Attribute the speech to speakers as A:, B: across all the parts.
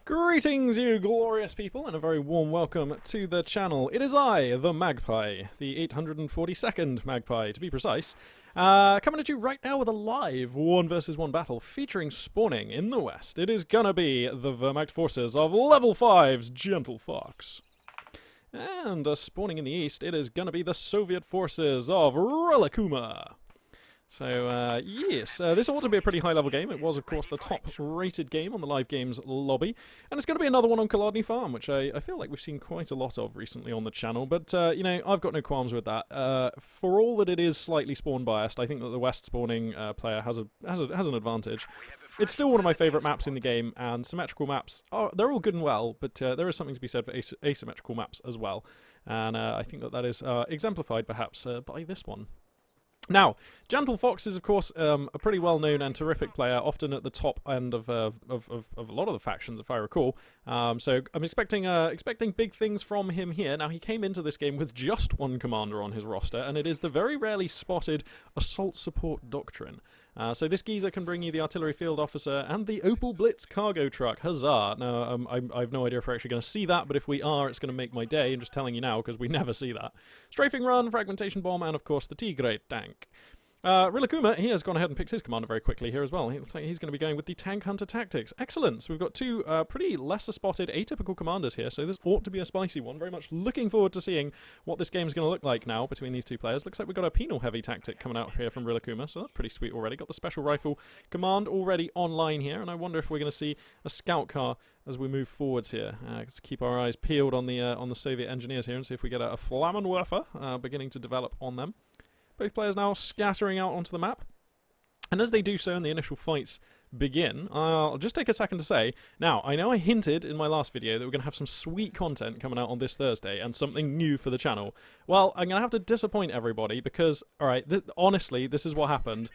A: Greetings, you glorious people, and a very warm welcome to the channel. It is I, the Magpie, the 842nd Magpie, to be precise, coming at you right now with a live 1 versus 1 battle featuring spawning in the west. It is gonna be the Wehrmacht forces of Level 5's GentleFox. And spawning in the east, it is gonna be the Soviet forces of Rilakuma. So, yes, this ought to be a pretty high-level game. It was, of course, the top-rated game on the Live Games lobby. And it's going to be another one on Kolodny Farm, which I feel like we've seen quite a lot of recently on the channel. But, you know, I've got no qualms with that. For all that it is slightly spawn-biased, I think that the West spawning player has an advantage. It's still one of my favourite maps in the game, and symmetrical maps, they're all good and well, but there is something to be said for asymmetrical maps as well. And I think that is exemplified, perhaps, by this one. Now, GentleFox is, of course, a pretty well-known and terrific player, often at the top end of a lot of the factions, if I recall. So I'm expecting big things from him here. Now, he came into this game with just one commander on his roster, and it is the very rarely spotted Assault Support Doctrine. So this geezer can bring you the Artillery Field Officer and the Opel Blitz cargo truck. Huzzah! Now, I have no idea if we're actually going to see that, but if we are, it's going to make my day. I'm just telling you now, because we never see that. Strafing Run, Fragmentation Bomb, and, of course, the Tigre tank. Rilakuma, he has gone ahead and picked his commander very quickly here as well. It looks like he's going to be going with the Tank Hunter Tactics. Excellent! So we've got two pretty lesser spotted, atypical commanders here, so this ought to be a spicy one. Very much looking forward to seeing what this game's going to look like now between these two players. Looks like we've got a penal heavy tactic coming out here from Rilakuma, so that's pretty sweet already. Got the Special Rifle command already online here, and I wonder if we're going to see a scout car as we move forwards here. Let's keep our eyes peeled on the Soviet engineers here and see if we get a Flammenwerfer beginning to develop on them. Both players now scattering out onto the map. And as they do so and the initial fights begin, I'll just take a second to say, now, I know I hinted in my last video that we're going to have some sweet content coming out on this Thursday and something new for the channel. Well, I'm going to have to disappoint everybody because, alright, honestly, this is what happened.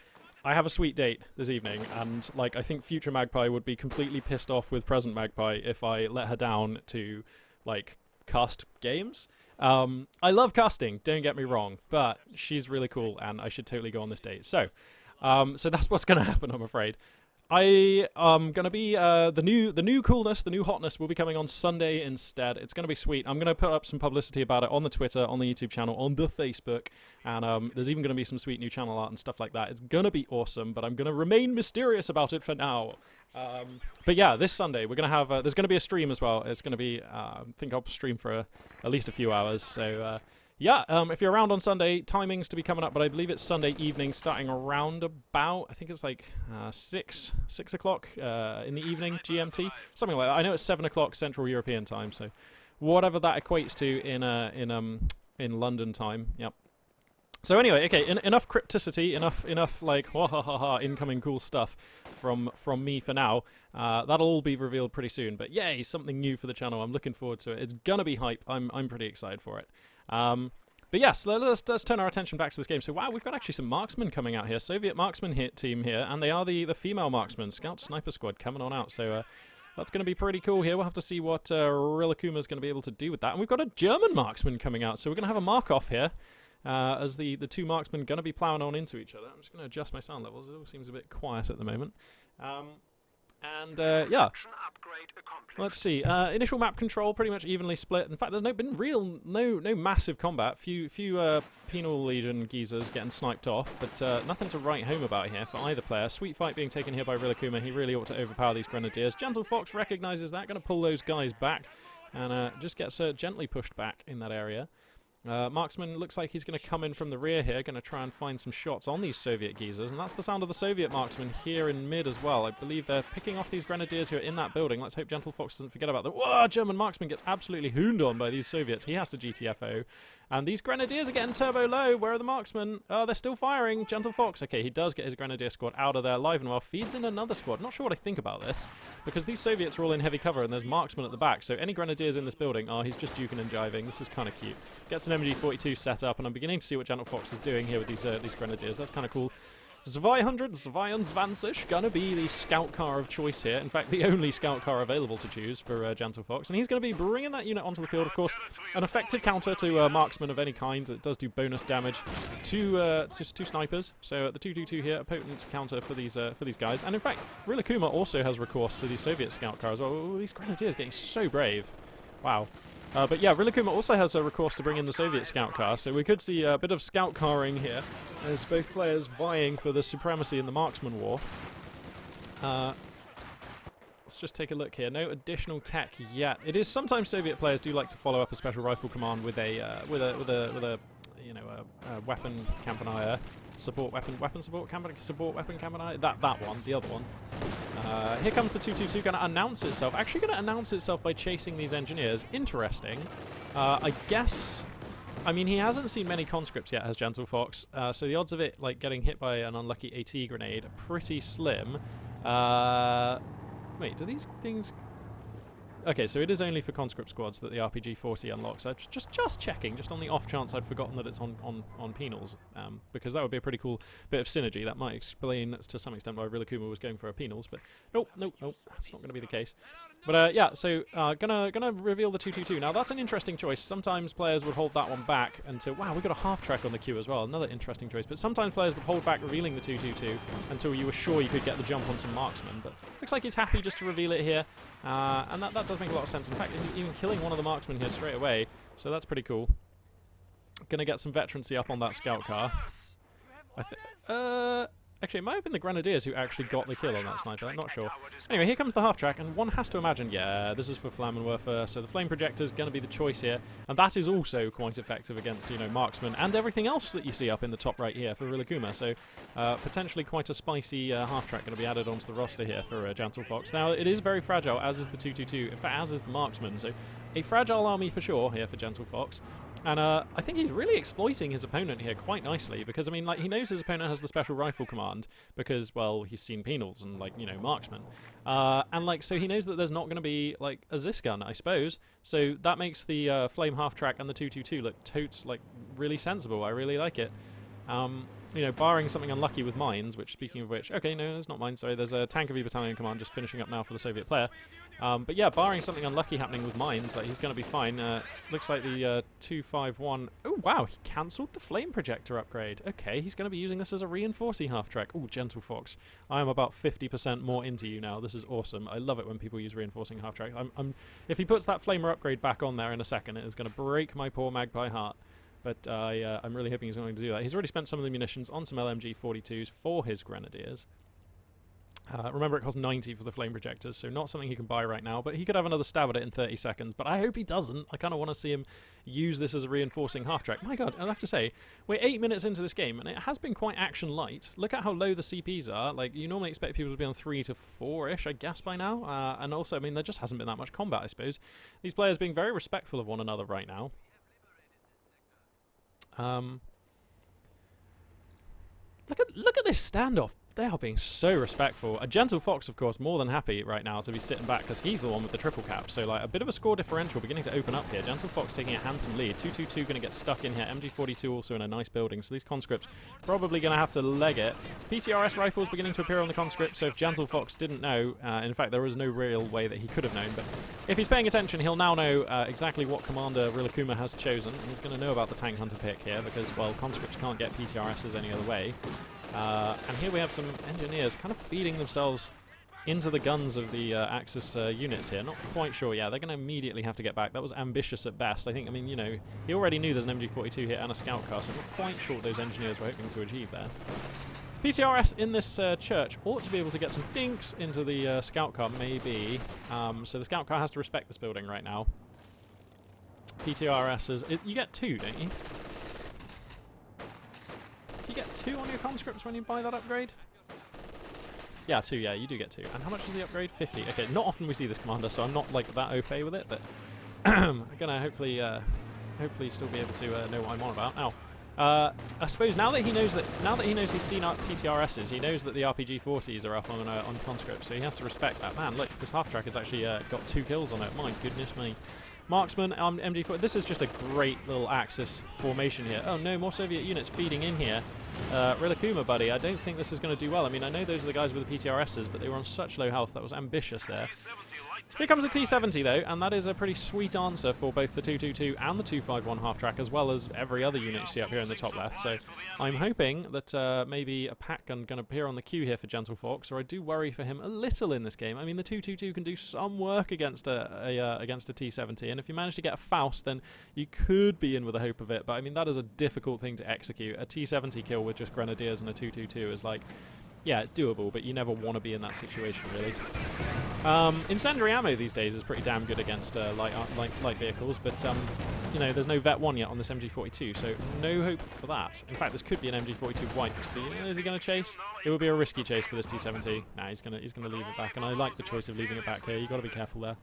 A: I have a sweet date this evening, and, like, I think future Magpie would be completely pissed off with present Magpie if I let her down to, like, cast games. I love casting, don't get me wrong, but she's really cool and I should totally go on this date. So that's what's going to happen, I'm afraid. I am going to be, the new coolness, the new hotness will be coming on Sunday instead. It's going to be sweet. I'm going to put up some publicity about it on the Twitter, on the YouTube channel, on the Facebook, and there's even going to be some sweet new channel art and stuff like that. It's going to be awesome, but I'm going to remain mysterious about it for now. But yeah, this Sunday we're going to have, there's going to be a stream as well. It's going to be, I think I'll stream for at least a few hours, so yeah, if you're around on Sunday, timings to be coming up, but I believe it's Sunday evening, starting around about, I think it's like 6 o'clock in the evening, GMT, something like that. I know it's 7 o'clock Central European time, so whatever that equates to in London time. Yep. So anyway, okay, enough crypticity, enough like incoming cool stuff from me for now. That'll all be revealed pretty soon. But yay, something new for the channel. I'm looking forward to it. It's gonna be hype. I'm pretty excited for it. But yes, let's turn our attention back to this game. So wow, we've got actually some marksmen coming out here. Soviet marksman team here, and they are the female marksmen, Scout Sniper Squad coming on out. So that's going to be pretty cool here. We'll have to see what Rilakuma is going to be able to do with that. And we've got a German marksman coming out, so we're going to have a mark-off here. As the two marksmen going to be ploughing on into each other. I'm just going to adjust my sound levels. It all seems a bit quiet at the moment. Yeah. Let's see. Initial map control pretty much evenly split. In fact, there's no massive combat. Few penal legion geezers getting sniped off, but nothing to write home about here for either player. Sweet fight being taken here by Rilakuma. He really ought to overpower these grenadiers. GentleFox recognizes that, going to pull those guys back, and just gets gently pushed back in that area. Marksman looks like he's going to come in from the rear here, going to try and find some shots on these Soviet geezers, and that's the sound of the Soviet marksman here in mid as well. I believe they're picking off these grenadiers who are in that building. Let's hope GentleFox doesn't forget about them. Whoa, German marksman gets absolutely hooned on by these Soviets. He has to GTFO. And these grenadiers are getting turbo low. Where are the marksmen? They're still firing. GentleFox. Okay, he does get his grenadier squad out of there alive and well. Feeds in another squad. Not sure what I think about this, because these Soviets are all in heavy cover and there's marksmen at the back. So any grenadiers in this building, he's just duking and jiving. This is kind of cute. Gets an MG42 set up, and I'm beginning to see what GentleFox is doing here with these grenadiers. That's kind of cool. Zweiundzwanzig gonna be the scout car of choice here. In fact, the only scout car available to choose for GentleFox. And he's going to be bringing that unit onto the field, of course. An effective counter to marksman of any kind. It does do bonus damage to snipers. So the 222 here, a potent counter for these guys. And in fact, Rilakuma also has recourse to the Soviet scout car as well. Ooh, these grenadiers getting so brave. Wow. But yeah, Rilakuma also has a recourse to bring in the Soviet scout car, so we could see a bit of scout carring here, as both players vying for the supremacy in the marksman war. Let's just take a look here. No additional tech yet. It is sometimes Soviet players do like to follow up a special rifle command with a weapon campanier. Support weapon support campanier. That one, the other one. Here comes the 222, going to announce itself. Actually going to announce itself by chasing these engineers. Interesting. I guess... I mean, he hasn't seen many conscripts yet, has GentleFox, so the odds of it like getting hit by an unlucky AT grenade are pretty slim. Wait, do these things... Okay, so it is only for conscript squads that the RPG-40 unlocks. I'm just checking, just on the off chance I'd forgotten that it's on penals, because that would be a pretty cool bit of synergy. That might explain to some extent why Rilakuma was going for a penals, but nope, that's not going to be the case. But yeah, so gonna reveal the 222. Now that's an interesting choice. Sometimes players would hold that one back until... Wow, we got a half track on the queue as well. Another interesting choice. But sometimes players would hold back revealing the 222 until you were sure you could get the jump on some marksmen. But looks like he's happy just to reveal it here. And that does make a lot of sense. In fact, even killing one of the marksmen here straight away. So that's pretty cool. Gonna get some veterancy up on that scout car. Actually, it might have been the Grenadiers who actually got the kill on that sniper. I'm not sure. Anyway, here comes the half-track, and one has to imagine, yeah, this is for Flammenwerfer, so the flame projector is going to be the choice here, and that is also quite effective against, you know, marksmen, and everything else that you see up in the top right here for Rilakuma, so potentially quite a spicy half-track going to be added onto the roster here for GentleFox. Now, it is very fragile, as is the 222, in fact, as is the marksman, so a fragile army for sure here for GentleFox. And I think he's really exploiting his opponent here quite nicely, because, I mean, like, he knows his opponent has the special rifle command because, well, he's seen penals and, like, you know, marksman. And, like, so he knows that there's not going to be, like, a Zis gun, I suppose. So that makes the flame half-track and the 222 look totes, like, really sensible. I really like it. You know, barring something unlucky with mines, which, speaking of which, okay, no, it's not mines, sorry, there's a Tank of E Battalion command just finishing up now for the Soviet player. But yeah, barring something unlucky happening with mines, like, he's going to be fine. Looks like the 251... Oh, wow, he cancelled the flame projector upgrade. Okay, he's going to be using this as a reinforcing half-track. Oh, GentleFox, I am about 50% more into you now. This is awesome. I love it when people use reinforcing half-track. If he puts that flamer upgrade back on there in a second, it is going to break my poor Magpie heart. But I'm really hoping he's going to do that. He's already spent some of the munitions on some LMG-42s for his Grenadiers. Remember, it costs 90 for the flame projectors, so not something he can buy right now, but he could have another stab at it in 30 seconds, but I hope he doesn't. I kind of want to see him use this as a reinforcing half-track. My god, I'll have to say, we're 8 minutes into this game, and it has been quite action-light. Look at how low the CPs are. Like, you normally expect people to be on 3 to 4-ish, I guess, by now. And also, I mean, there just hasn't been that much combat, I suppose. These players being very respectful of one another right now. Look at this standoff. They are being so respectful. A GentleFox, of course, more than happy right now to be sitting back because he's the one with the triple cap. So, like, a bit of a score differential beginning to open up here. GentleFox taking a handsome lead. 222 going to get stuck in here. MG42 also in a nice building. So these conscripts probably going to have to leg it. PTRS rifles beginning to appear on the conscript. So if GentleFox didn't know, in fact, there was no real way that he could have known. But if he's paying attention, he'll now know exactly what commander Rilakuma has chosen. And he's going to know about the tank hunter pick here because, well, conscripts can't get PTRSs any other way. And here we have some engineers kind of feeding themselves into the guns of the Axis units here. Not quite sure, yeah, they're going to immediately have to get back. That was ambitious at best. I think, I mean, you know, he already knew there's an MG42 here and a scout car, so I'm not quite sure what those engineers were hoping to achieve there. PTRS in this church ought to be able to get some dinks into the scout car, maybe. So the scout car has to respect this building right now. PTRS is... you get 2, don't you? Do you get 2 on your conscripts when you buy that upgrade? Yeah, 2, yeah, you do get 2. And how much is the upgrade? 50. Okay, not often we see this commander, so I'm not, like, that au fait with it, but I'm gonna hopefully still be able to know what I'm on about. Ow. I suppose now that he knows he's seen up PTRSs, he knows that the RPG-40s are up on conscripts, so he has to respect that. Man, look, this half-track has actually got 2 kills on it. My goodness me. Marksman, MG4. This is just a great little Axis formation here. Oh no, more Soviet units feeding in here. Rilakuma, buddy, I don't think this is going to do well. I mean, I know those are the guys with the PTRSs, but they were on such low health. That was ambitious there. Here comes a T-70 though, and that is a pretty sweet answer for both the 222 and the 251 half-track, as well as every other unit you see up here in the top left. So I'm hoping that maybe a pack gun can appear on the queue here for GentleFox, or I do worry for him a little in this game. I mean, the 222 can do some work against a T-70, and if you manage to get a Faust, then you could be in with a hope of it. But I mean, that is a difficult thing to execute. A T-70 kill with just Grenadiers and a 222 is like, yeah, it's doable, but you never want to be in that situation, really. Incendiary ammo these days is pretty damn good against light vehicles, but you know, there's no Vet 1 yet on this MG42, so no hope for that. In fact, this could be an MG42 white. Is he going to chase? It would be a risky chase for this T-70. Nah, he's gonna leave it back, and I like the choice of leaving it back here. You've got to be careful there.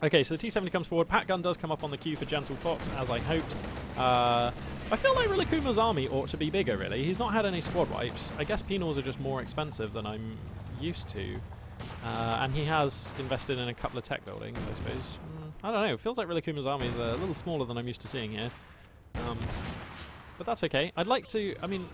A: Okay, so the T-70 comes forward. Pack gun does come up on the queue for GentleFox, as I hoped. I feel like Rilakuma's army ought to be bigger, really. He's not had any squad wipes. I guess penals are just more expensive than I'm used to. And he has invested in a couple of tech buildings, I suppose. I don't know. It feels like Rilakuma's army is a little smaller than I'm used to seeing here. But that's okay. I'd like to... I mean,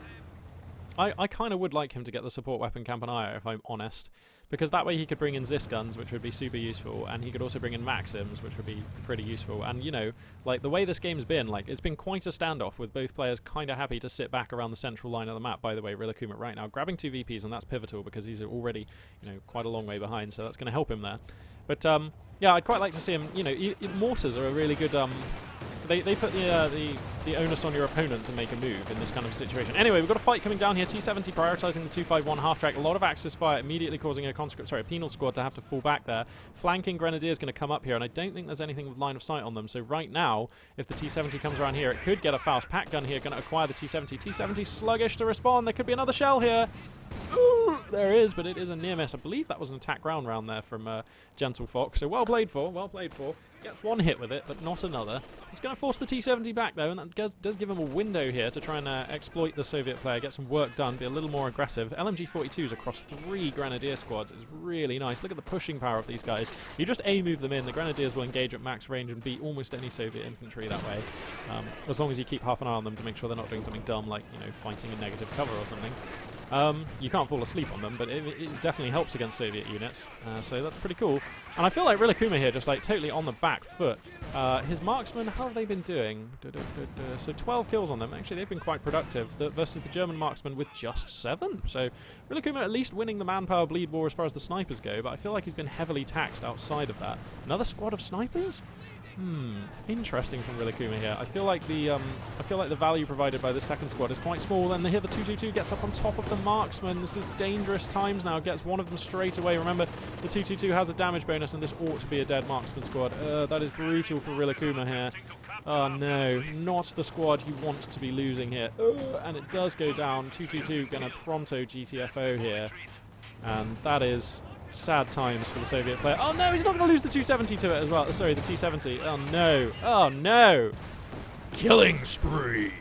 A: I kind of would like him to get the support weapon Campanile, if I'm honest. Because that way he could bring in Zis guns, which would be super useful, and he could also bring in Maxims, which would be pretty useful. And, you know, like, the way this game's been, like, it's been quite a standoff, with both players kind of happy to sit back around the central line of the map. By the way, Rilakuma right now grabbing 2 VPs, and that's pivotal, because he's already, you know, quite a long way behind, so that's going to help him there. But, yeah, I'd quite like to see him, you know, mortars are a really good, They put the onus on your opponent to make a move in this kind of situation. Anyway, we've got a fight coming down here. T-70 prioritizing the 251 half-track. A lot of Axis fire, immediately causing a penal squad to have to fall back there. Flanking Grenadier is going to come up here, and I don't think there's anything with line of sight on them. So right now, if the T-70 comes around here, it could get a Faust. Pack gun here going to acquire the T-70. T-70 sluggish to respond. There could be another shell here. Ooh, there is, but it is a near miss. I believe that was an attack round there from GentleFox. So well played for, well played for. Gets one hit with it, but not another. It's going to force the T-70 back, though, and that does give him a window here to try and exploit the Soviet player, get some work done, be a little more aggressive. LMG-42s across 3 Grenadier squads is really nice. Look at the pushing power of these guys. You just A-move them in, the Grenadiers will engage at max range and beat almost any Soviet infantry that way, as long as you keep half an eye on them to make sure they're not doing something dumb, like, you know, fighting in negative cover or something. You can't fall asleep on them, but it definitely helps against Soviet units, so that's pretty cool. And I feel like Rilakuma here just like totally on the back foot. His marksmen, how have they been doing? So 12 kills on them. Actually, they've been quite productive versus the German marksmen with just 7. So Rilakuma at least winning the manpower bleed war as far as the snipers go, but I feel like he's been heavily taxed outside of that. Another squad of snipers? Interesting from Rilakuma here. I feel like the value provided by the second squad is quite small, and here the 222 gets up on top of the marksman. This is dangerous times now. Gets one of them straight away. Remember, the 222 has a damage bonus, and this ought to be a dead marksman squad. That is brutal for Rilakuma here. Oh no, not the squad you want to be losing here. And it does go down. 222 gonna pronto GTFO here, and that is sad times for the Soviet player. Oh no, he's not going to lose the 270 to it as well. Sorry, the T-70. Oh no. Oh no. Killing spree.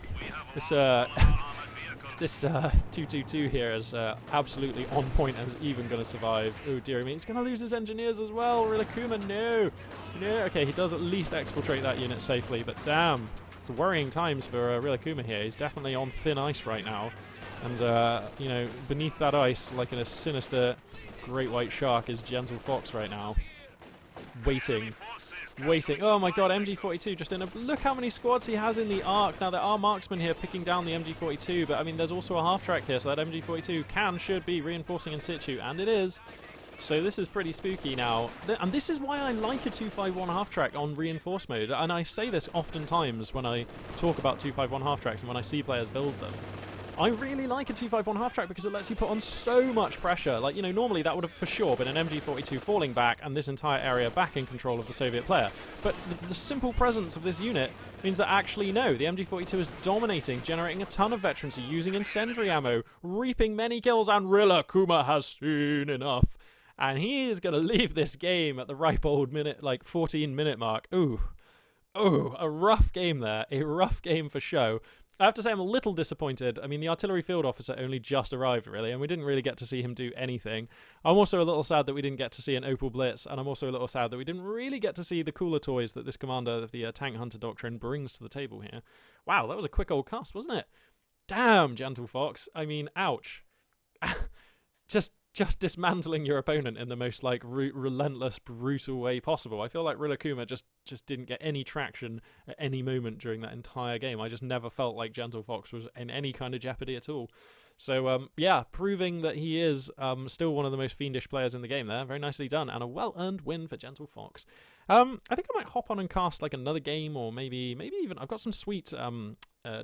A: This 222 here is absolutely on point and is even going to survive. Oh dear me. He's going to lose his engineers as well. Rilakuma, no. No. Okay, he does at least exfiltrate that unit safely, but damn. It's worrying times for Rilakuma here. He's definitely on thin ice right now. And, you know, beneath that ice, like in a sinister great white shark, is GentleFox right now. Waiting. Oh my god, MG42 just in a... Look how many squads he has in the arc. Now, there are marksmen here picking down the MG42, but I mean, there's also a half-track here, so that MG42 should be reinforcing in situ, and it is. So this is pretty spooky now. And this is why I like a 251 half-track on reinforce mode, and I say this oftentimes when I talk about 251 half-tracks and when I see players build them. I really like a 251 half-track because it lets you put on so much pressure. Like, you know, normally that would have for sure been an MG42 falling back and this entire area back in control of the Soviet player. But the simple presence of this unit means that actually, no, the MG42 is dominating, generating a ton of veterancy, using incendiary ammo, reaping many kills, and Rilakuma has seen enough. And he is going to leave this game at the ripe old minute, like 14-minute mark. Ooh. Oh, a rough game there. A rough game for show. I have to say I'm a little disappointed. I mean, the artillery field officer only just arrived, really, and we didn't really get to see him do anything. I'm also a little sad that we didn't get to see an Opal Blitz, and I'm also a little sad that we didn't really get to see the cooler toys that this commander of the Tank Hunter Doctrine brings to the table here. Wow, that was a quick old cast, wasn't it? Damn, GentleFox. I mean, ouch. just dismantling your opponent in the most like relentless, brutal way possible. I feel like Rilakuma just didn't get any traction at any moment during that entire game. I just never felt like GentleFox was in any kind of jeopardy at all. So yeah, proving that he is still one of the most fiendish players in the game there. Very nicely done, and a well-earned win for GentleFox. I think I might hop on and cast like another game, or maybe even I've got some sweet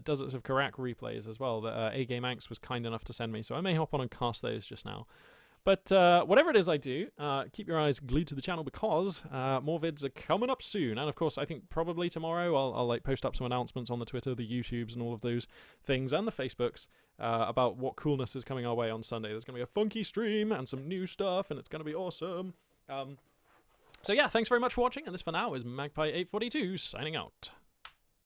A: Deserts of Karak replays as well that A Game Anx was kind enough to send me, so I may hop on and cast those just now. But whatever it is I do, keep your eyes glued to the channel because more vids are coming up soon. And of course, I think probably tomorrow I'll like post up some announcements on the Twitter, the YouTubes, and all of those things, and the Facebooks about what coolness is coming our way on Sunday. There's going to be a funky stream and some new stuff, and it's going to be awesome. So yeah, thanks very much for watching, and this for now is Magpie842 signing out.